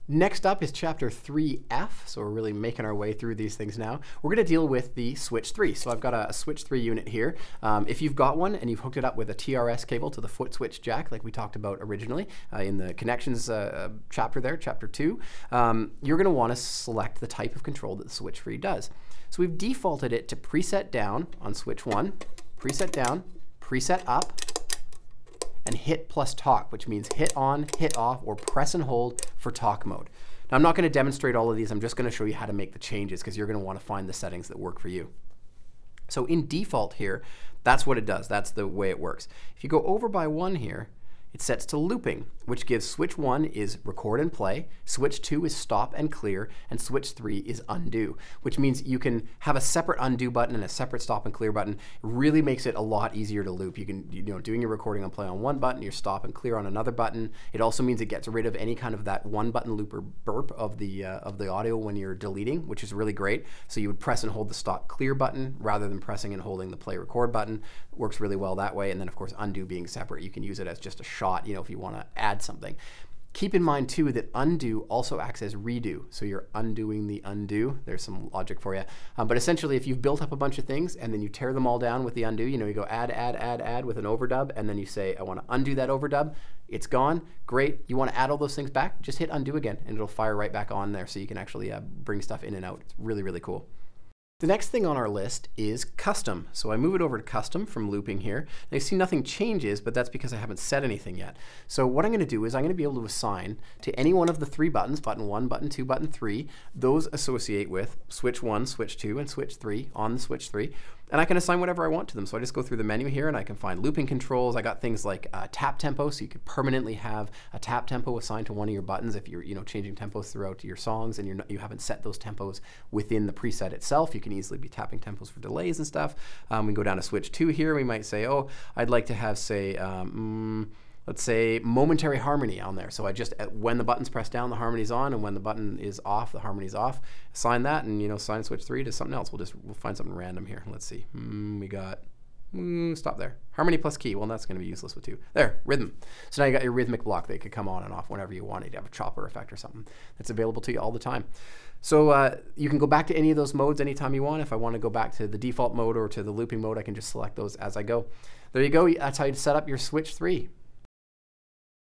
Next up is chapter 3F, so we're really making our way through these things now. We're going to deal with the Switch 3. So I've got a Switch 3 unit here. If you've got one and you've hooked it up with a TRS cable to the foot switch jack, like we talked about originally in the connections chapter there, chapter 2, you're going to want to select the type of control that the Switch 3 does. So we've defaulted it to preset down on switch 1, preset down, preset up, and hit plus talk, which means hit on, hit off, or press and hold for talk mode. Now I'm not going to demonstrate all of these, I'm just going to show you how to make the changes because you're going to want to find the settings that work for you. So in default here, that's what it does, that's the way it works. If you go over by 1 here, it sets to looping, which gives switch 1 is record and play, switch 2 is stop and clear, and switch 3 is undo, which means you can have a separate undo button and a separate stop and clear button. It really makes it a lot easier to loop. You can, doing your recording and play on one button, your stop and clear on another button. It also means it gets rid of any kind of that one button loop or burp of the audio when you're deleting, which is really great. So you would press and hold the stop clear button rather than pressing and holding the play record button. It works really well that way. And then of course undo being separate, you can use it as just a shot, if you want to add something. Keep in mind too that undo also acts as redo. So you're undoing the undo. There's some logic for you. But essentially if you've built up a bunch of things and then you tear them all down with the undo, you go add with an overdub, and then you say, I want to undo that overdub. It's gone. Great. You want to add all those things back? Just hit undo again and it'll fire right back on there so you can actually bring stuff in and out. It's really, really cool. The next thing on our list is custom. So I move it over to custom from looping here. Now you see nothing changes, but that's because I haven't set anything yet. So what I'm going to do is I'm going to be able to assign to any one of the 3 buttons, button 1, button 2, button 3, those associate with switch 1, switch 2, and switch 3 on the switch 3. And I can assign whatever I want to them. So I just go through the menu here and I can find looping controls. I got things like tap tempo, so you could permanently have a tap tempo assigned to one of your buttons if you're changing tempos throughout your songs and you haven't set those tempos within the preset itself. You can easily be tapping tempos for delays and stuff. We can go down to switch 2 here. We might say, oh, I'd like to have, say, let's say momentary harmony on there. So I just, when the button's pressed down, the harmony's on, and when the button is off, the harmony's off. Assign that and assign switch 3 to something else. We'll find something random here. Let's see. We got, stop there. Harmony plus key. Well, that's going to be useless with 2. There, rhythm. So now you got your rhythmic block that could come on and off whenever you want. You'd have a chopper effect or something that's available to you all the time. So you can go back to any of those modes anytime you want. If I want to go back to the default mode or to the looping mode, I can just select those as I go. There you go. That's how you set up your Switch 3.